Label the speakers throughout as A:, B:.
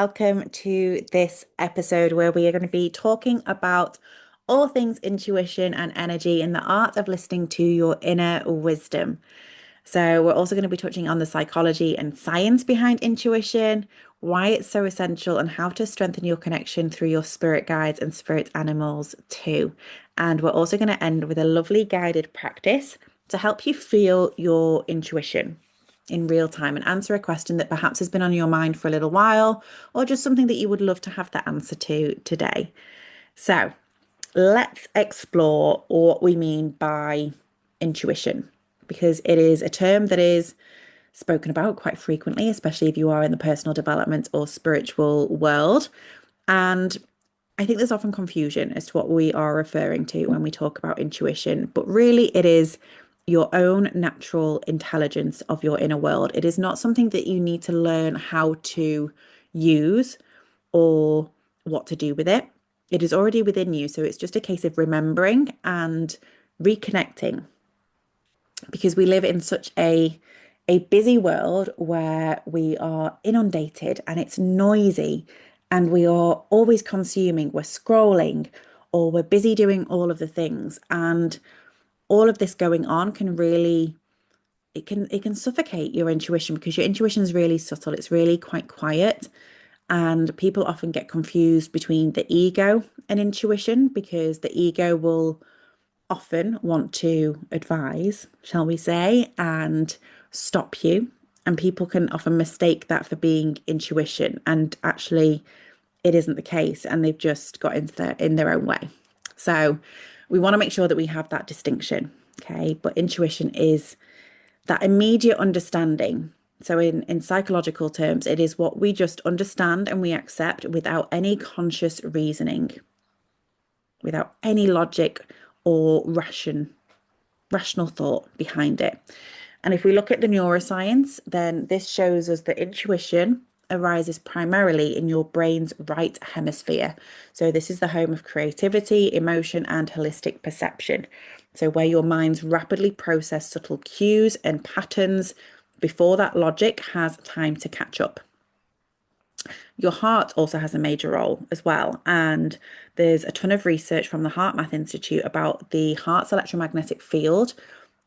A: welcome to this episode where we are going to be talking about all things intuition and energy and the art of listening to your inner wisdom. So, we're also going to be touching on the psychology and science behind intuition, why it's so essential, and how to strengthen your connection through your spirit guides and spirit animals too. And we're also going to end with a lovely guided practice to help you feel your intuition in real time and answer a question that perhaps has been on your mind for a little while, or just something that you would love to have the answer to today. So, let's explore what we mean by intuition, because it is a term that is spoken about quite frequently, especially if you are in the personal development or spiritual world. And I think there's often confusion as to what we are referring to when we talk about intuition, but really it is your own natural intelligence of your inner world. It is not something that you need to learn how to use or what to do with it. It is already within you. So it's just a case of remembering and reconnecting, because we live in such a busy world where we are inundated and it's noisy and we are always consuming, we're scrolling, or we're busy doing all of the things. And all of this going on can really, it can suffocate your intuition, because your intuition is really subtle. It's really quite quiet. And people often get confused between the ego and intuition, because the ego will often want to advise, shall we say, and stop you. And people can often mistake that for being intuition. And actually, it isn't the case. And they've just got in their own way. So we want to make sure that we have that distinction. Okay. But intuition is that immediate understanding. So in psychological terms, it is what we just understand and we accept without any conscious reasoning, without any logic or rational thought behind it. And if we look at the neuroscience, then this shows us that intuition arises primarily in your brain's right hemisphere. So this is the home of creativity, emotion, and holistic perception. So where your minds rapidly process subtle cues and patterns before that logic has time to catch up. Your heart also has a major role as well. And there's a ton of research from the Heart Math Institute about the heart's electromagnetic field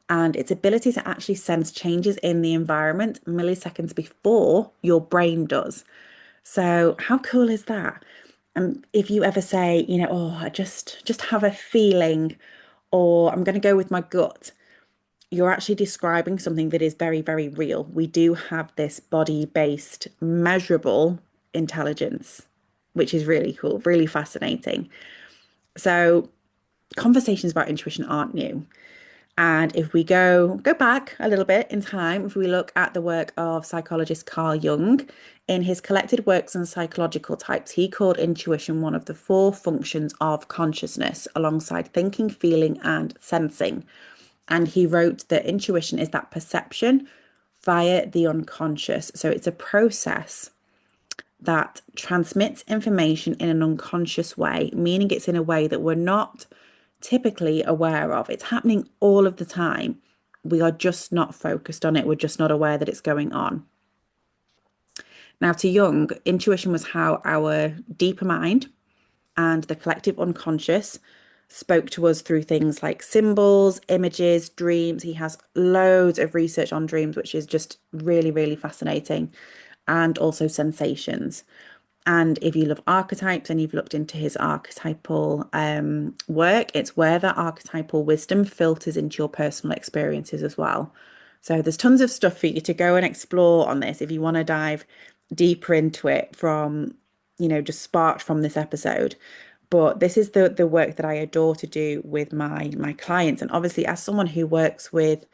A: and its ability to actually sense changes in the environment milliseconds before your brain does. So how cool is that? And if you ever say, oh, I just have a feeling, or I'm going to go with my gut, you're actually describing something that is very, very real. We do have this body-based, measurable intelligence, which is really cool, really fascinating. So conversations about intuition aren't new. And if we go back a little bit in time, if we look at the work of psychologist Carl Jung, in his collected works on psychological types, he called intuition one of the four functions of consciousness, alongside thinking, feeling, and sensing. And he wrote that intuition is that perception via the unconscious. So it's a process that transmits information in an unconscious way, meaning it's in a way that we're not typically aware of. It's happening all of the time. We are just not focused on it. We're just not aware that it's going on. Now, to Jung, intuition was how our deeper mind and the collective unconscious spoke to us through things like symbols, images, dreams. He has loads of research on dreams, which is just really, really fascinating, and also sensations. And if you love archetypes and you've looked into his archetypal work, it's where that archetypal wisdom filters into your personal experiences as well. So there's tons of stuff for you to go and explore on this if you want to dive deeper into it from, just sparked from this episode. But this is the work that I adore to do with my clients. And obviously, as someone who works with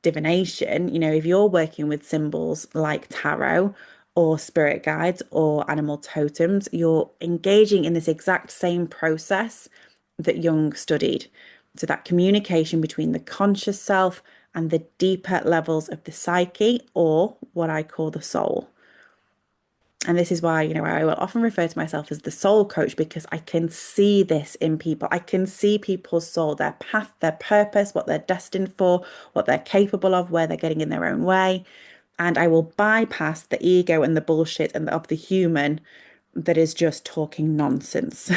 A: divination, if you're working with symbols like tarot or spirit guides or animal totems, you're engaging in this exact same process that Jung studied. So that communication between the conscious self and the deeper levels of the psyche, or what I call the soul. And this is why, I will often refer to myself as the soul coach, because I can see this in people. I can see people's soul, their path, their purpose, what they're destined for, what they're capable of, where they're getting in their own way. And I will bypass the ego and the bullshit and of the human that is just talking nonsense.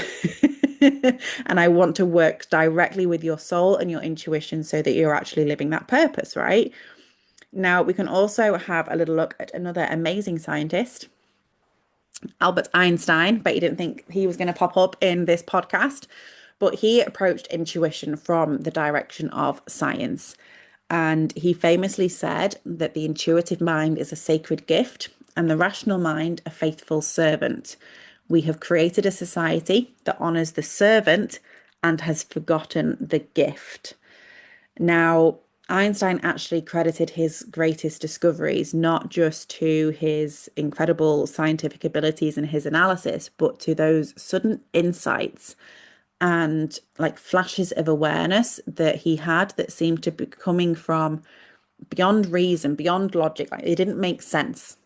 A: And I want to work directly with your soul and your intuition so that you're actually living that purpose, right? Now, we can also have a little look at another amazing scientist, Albert Einstein, but you didn't think he was going to pop up in this podcast. But he approached intuition from the direction of science. And he famously said that the intuitive mind is a sacred gift and the rational mind a faithful servant. We have created a society that honors the servant and has forgotten the gift. Now, Einstein actually credited his greatest discoveries not just to his incredible scientific abilities and his analysis, but to those sudden insights and like flashes of awareness that he had that seemed to be coming from beyond reason, beyond logic. Like it didn't make sense.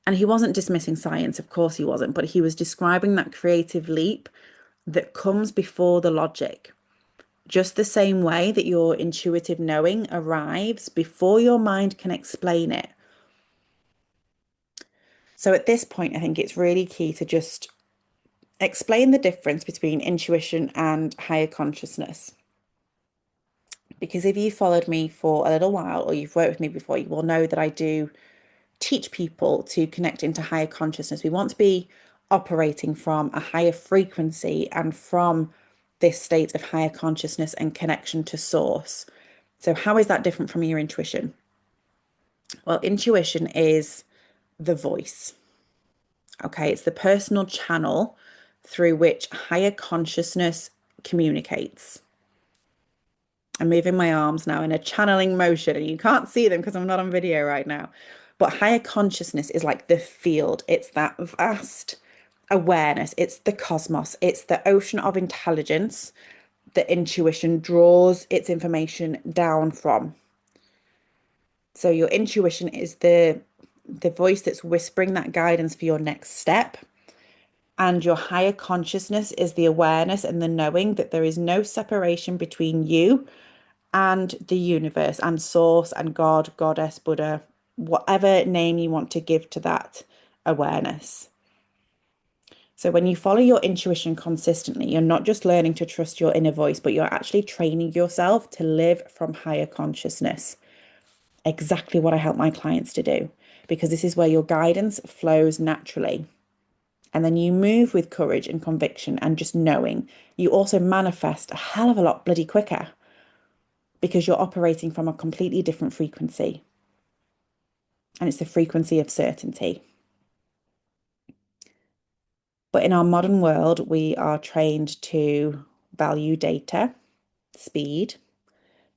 A: And he wasn't dismissing science, of course he wasn't, but he was describing that creative leap that comes before the logic. Just the same way that your intuitive knowing arrives before your mind can explain it. So at this point, I think it's really key to just explain the difference between intuition and higher consciousness. Because if you followed me for a little while or you've worked with me before, you will know that I do teach people to connect into higher consciousness. We want to be operating from a higher frequency and from this state of higher consciousness and connection to source. So, how is that different from your intuition? Well, intuition is the voice. Okay, it's the personal channel through which higher consciousness communicates. I'm moving my arms now in a channeling motion, and you can't see them because I'm not on video right now. But higher consciousness is like the field, it's that vast awareness, it's the cosmos, it's the ocean of intelligence that intuition draws its information down from. So your intuition is the voice that's whispering that guidance for your next step. And your higher consciousness is the awareness and the knowing that there is no separation between you and the universe and source and God, goddess, Buddha, whatever name you want to give to that awareness. So when you follow your intuition consistently, you're not just learning to trust your inner voice, but you're actually training yourself to live from higher consciousness. Exactly what I help my clients to do, because this is where your guidance flows naturally. And then you move with courage and conviction and just knowing. You also manifest a hell of a lot bloody quicker because you're operating from a completely different frequency. And it's the frequency of certainty. But in our modern world, we are trained to value data, speed.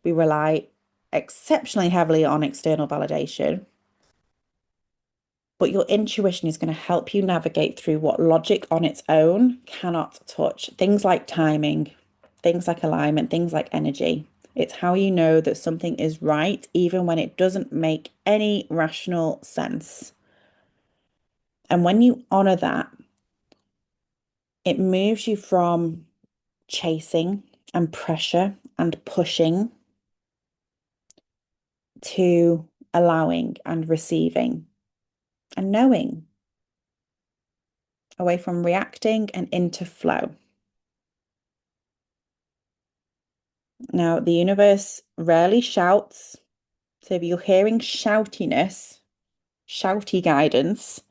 A: We rely exceptionally heavily on external validation. But your intuition is going to help you navigate through what logic on its own cannot touch. Things like timing, things like alignment, things like energy. It's how you know that something is right, even when it doesn't make any rational sense. And when you honor that, it moves you from chasing and pressure and pushing to allowing and receiving and knowing, away from reacting and into flow. Now, the universe rarely shouts. So if you're hearing shoutiness, shouty guidance,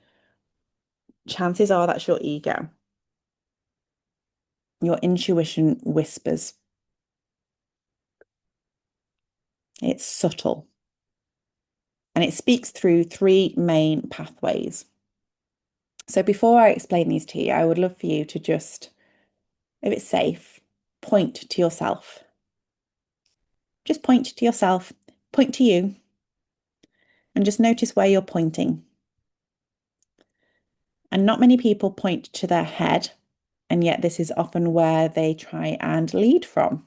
A: chances are that's your ego. Your intuition whispers. It's subtle. And it speaks through three main pathways. So before I explain these to you, I would love for you to just, if it's safe, point to yourself. Just point to yourself, point to you, and just notice where you're pointing. And not many people point to their head, and yet this is often where they try and lead from,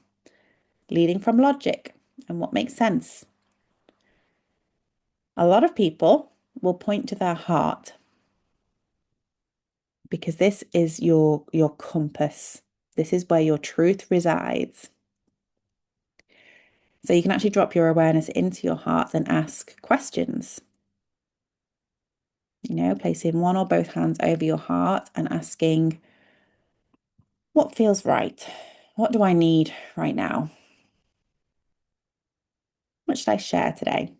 A: leading from logic and what makes sense. A lot of people will point to their heart because this is your compass. This is where your truth resides. So you can actually drop your awareness into your heart and ask questions. Placing one or both hands over your heart and asking, what feels right? What do I need right now? What should I share today?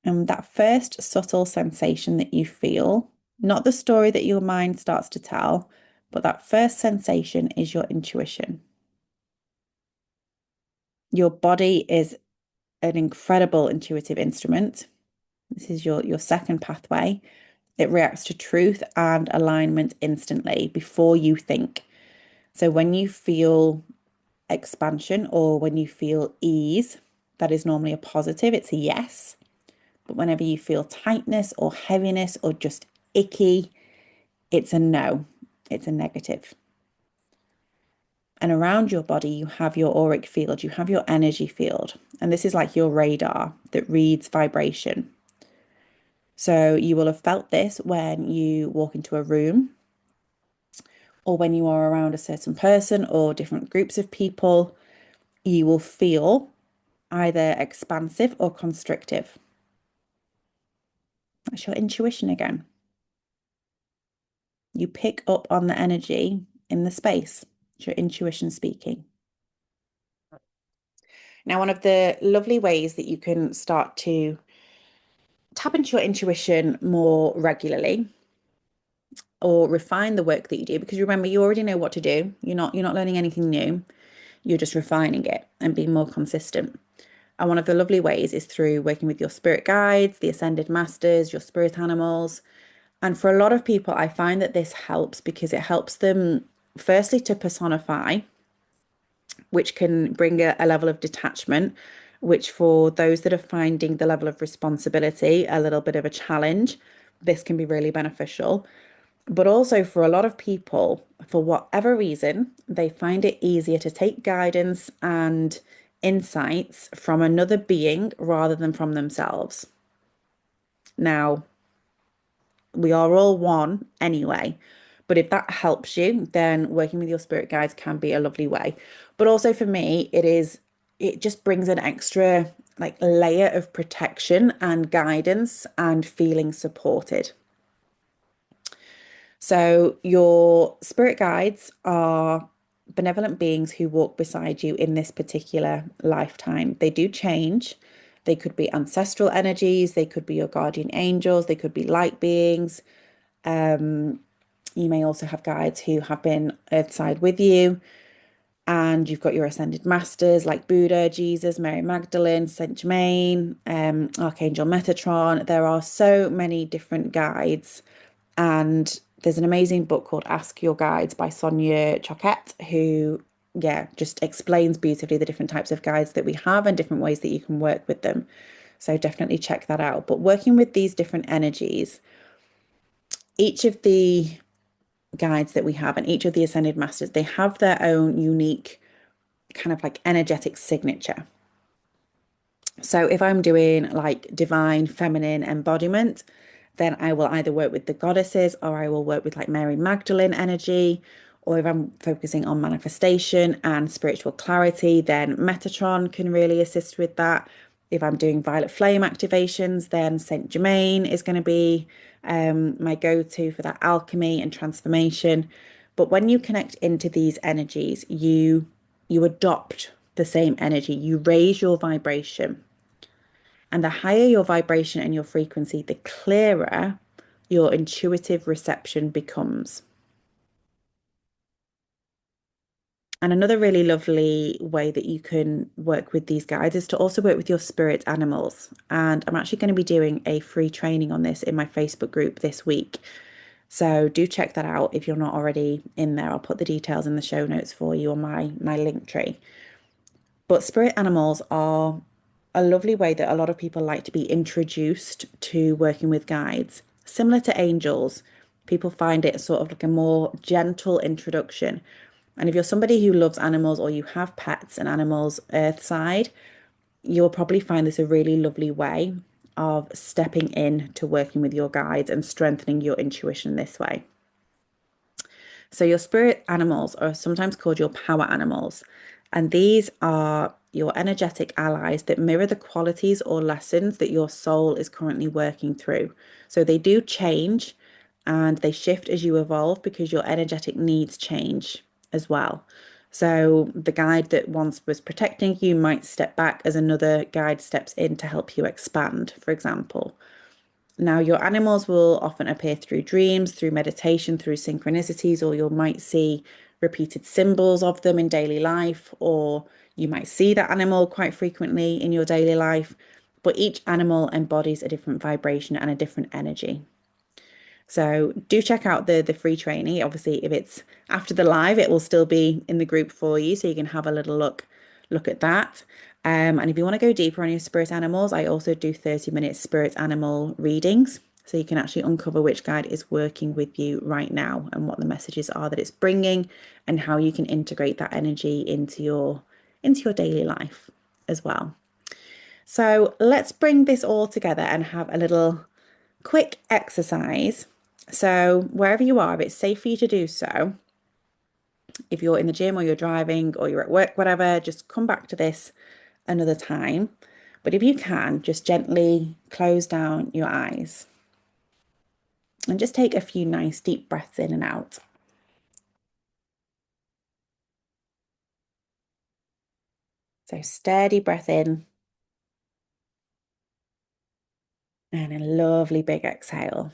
A: And that first subtle sensation that you feel, not the story that your mind starts to tell, but that first sensation is your intuition. Your body is an incredible intuitive instrument. This is your second pathway. It reacts to truth and alignment instantly before you think. So when you feel expansion or when you feel ease, that is normally a positive, it's a yes. But whenever you feel tightness or heaviness or just icky, it's a no, it's a negative. And around your body, you have your auric field, you have your energy field. And this is like your radar that reads vibration. So you will have felt this when you walk into a room or when you are around a certain person or different groups of people. You will feel either expansive or constrictive. That's your intuition again. You pick up on the energy in the space. It's your intuition speaking. Now, one of the lovely ways that you can start to tap into your intuition more regularly or refine the work that you do, because remember, you already know what to do. You're not learning anything new. You're just refining it and being more consistent. And one of the lovely ways is through working with your spirit guides, the ascended masters, your spirit animals. And for a lot of people, I find that this helps because it helps them, firstly, to personify, which can bring a level of detachment, which for those that are finding the level of responsibility a little bit of a challenge, this can be really beneficial. But also for a lot of people, for whatever reason, they find it easier to take guidance and insights from another being rather than from themselves. Now, we are all one anyway. But if that helps you, then working with your spirit guides can be a lovely way. But also for me, it just brings an extra like layer of protection and guidance and feeling supported. So your spirit guides are benevolent beings who walk beside you in this particular lifetime. They do change. They could be ancestral energies, they could be your guardian angels, they could be light beings. You may also have guides who have been earthside with you, and you've got your ascended masters like Buddha, Jesus, Mary Magdalene, Saint Germain, Archangel Metatron. There are so many different guides, and there's an amazing book called Ask Your Guides by Sonia Choquette, who, yeah, just explains beautifully the different types of guides that we have and different ways that you can work with them. So definitely check that out. But working with these different energies, each of the guides that we have and each of the ascended masters, they have their own unique kind of like energetic signature. So if I'm doing like divine feminine embodiment, then I will either work with the goddesses or I will work with like Mary Magdalene energy. Or if I'm focusing on manifestation and spiritual clarity, then Metatron can really assist with that. If I'm doing violet flame activations, then Saint Germain is going to be my go-to for that alchemy and transformation. But when you connect into these energies, you adopt the same energy, you raise your vibration. And the higher your vibration and your frequency, the clearer your intuitive reception becomes. And another really lovely way that you can work with these guides is to also work with your spirit animals. And I'm actually going to be doing a free training on this in my Facebook group this week. So do check that out if you're not already in there. I'll put the details in the show notes for you on my link tree. But spirit animals are a lovely way that a lot of people like to be introduced to working with guides. Similar to angels, people find it sort of like a more gentle introduction. And if you're somebody who loves animals or you have pets and animals earthside, you'll probably find this a really lovely way of stepping in to working with your guides and strengthening your intuition this way. So your spirit animals are sometimes called your power animals, and these are your energetic allies that mirror the qualities or lessons that your soul is currently working through. So they do change and they shift as you evolve because your energetic needs change as well. So the guide that once was protecting you might step back as another guide steps in to help you expand, for example. Now, your animals will often appear through dreams, through meditation, through synchronicities, or you might see repeated symbols of them in daily life, or you might see that animal quite frequently in your daily life. But each animal embodies a different vibration and a different energy. So do check out the free training. Obviously, if it's after the live, it will still be in the group for you, so you can have a little look at that. And if you want to go deeper on your spirit animals, I also do 30-minute spirit animal readings. So you can actually uncover which guide is working with you right now and what the messages are that it's bringing and how you can integrate that energy into your daily life as well. So let's bring this all together and have a little quick exercise. So wherever you are, if it's safe for you to do so, if you're in the gym or you're driving or you're at work, whatever, just come back to this another time. But if you can, just gently close down your eyes and just take a few nice deep breaths in and out. So steady breath in and a lovely big exhale.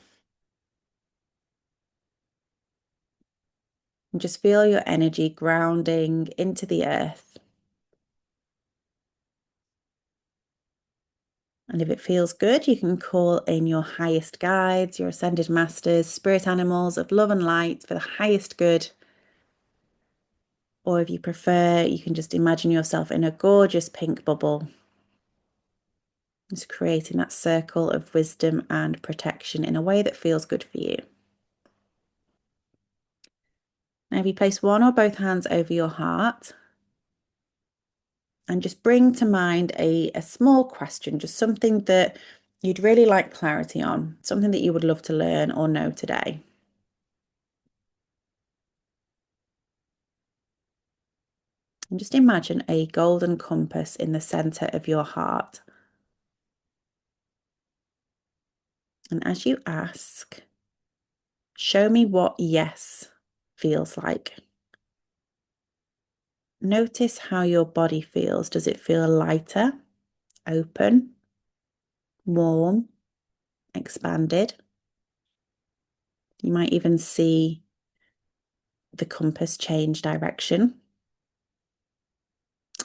A: And just feel your energy grounding into the earth. And if it feels good, you can call in your highest guides, your ascended masters, spirit animals of love and light for the highest good. Or if you prefer, you can just imagine yourself in a gorgeous pink bubble. Just creating that circle of wisdom and protection in a way that feels good for you. Now, if you place one or both hands over your heart and just bring to mind a small question, just something that you'd really like clarity on, something that you would love to learn or know today. And just imagine a golden compass in the center of your heart. And as you ask, show me what yes feels like. Notice how your body feels. Does it feel lighter, open, warm, expanded? You might even see the compass change direction,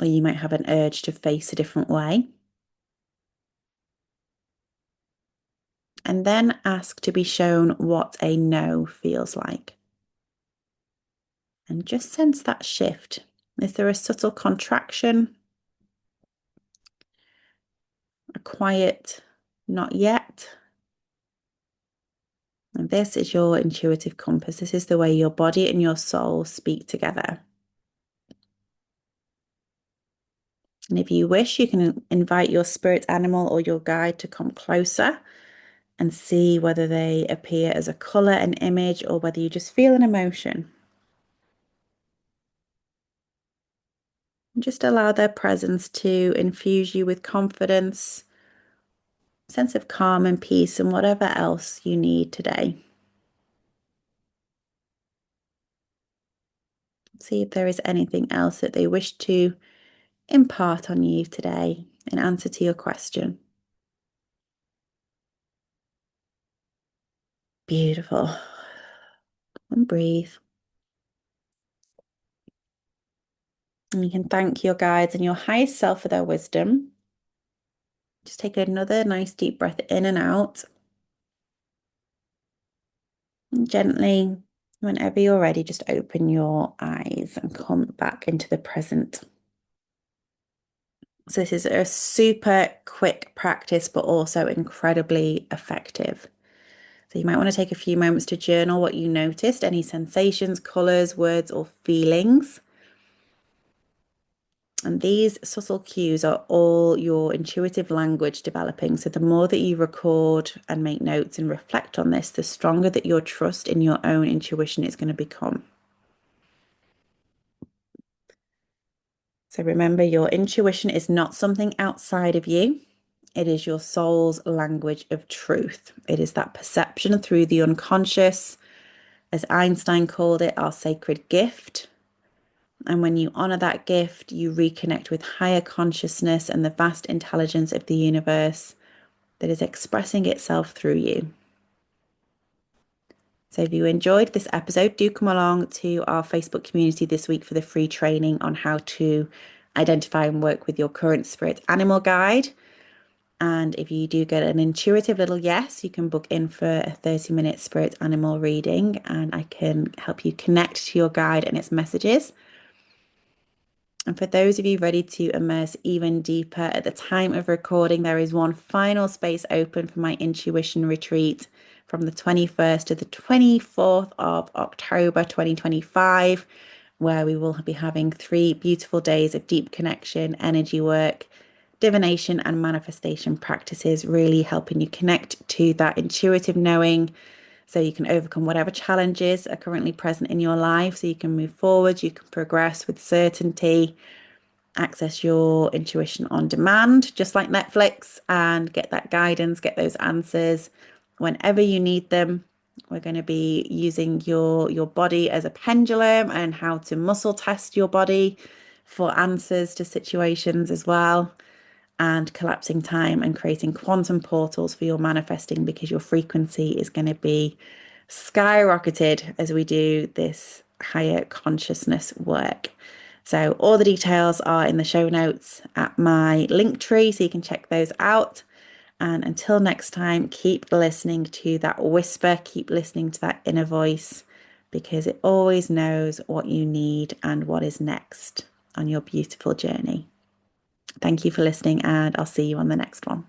A: or you might have an urge to face a different way. And then ask to be shown what a no feels like. And just sense that shift. Is there a subtle contraction? A quiet, not yet? And this is your intuitive compass. This is the way your body and your soul speak together. And if you wish, you can invite your spirit animal or your guide to come closer and see whether they appear as a color, an image, or whether you just feel an emotion. And just allow their presence to infuse you with confidence, sense of calm and peace, and whatever else you need today. See if there is anything else that they wish to impart on you today in answer to your question. Beautiful. And breathe. And you can thank your guides and your highest self for their wisdom. Just take another nice deep breath in and out. And gently, whenever you're ready, just open your eyes and come back into the present. So this is a super quick practice, but also incredibly effective. So you might want to take a few moments to journal what you noticed, any sensations, colors, words, or feelings. And these subtle cues are all your intuitive language developing. So the more that you record and make notes and reflect on this, the stronger that your trust in your own intuition is going to become. So remember, your intuition is not something outside of you. It is your soul's language of truth. It is that perception through the unconscious, as Einstein called it, our sacred gift. And when you honor that gift, you reconnect with higher consciousness and the vast intelligence of the universe that is expressing itself through you. So if you enjoyed this episode, do come along to our Facebook community this week for the free training on how to identify and work with your current spirit animal guide. And if you do get an intuitive little yes, you can book in for a 30-minute spirit animal reading, and I can help you connect to your guide and its messages. And for those of you ready to immerse even deeper, at the time of recording, there is one final space open for my intuition retreat from the 21st to the 24th of October 2025, where we will be having 3 beautiful days of deep connection, energy work, divination, and manifestation practices, really helping you connect to that intuitive knowing so you can overcome whatever challenges are currently present in your life, so you can move forward, you can progress with certainty, access your intuition on demand, just like Netflix, and get that guidance, get those answers whenever you need them. We're going to be using your body as a pendulum and how to muscle test your body for answers to situations as well, and collapsing time and creating quantum portals for your manifesting, because your frequency is going to be skyrocketed as we do this higher consciousness work. So all the details are in the show notes at my link tree, so you can check those out. And until next time, keep listening to that whisper, keep listening to that inner voice, because it always knows what you need and what is next on your beautiful journey. Thank you for listening, and I'll see you on the next one.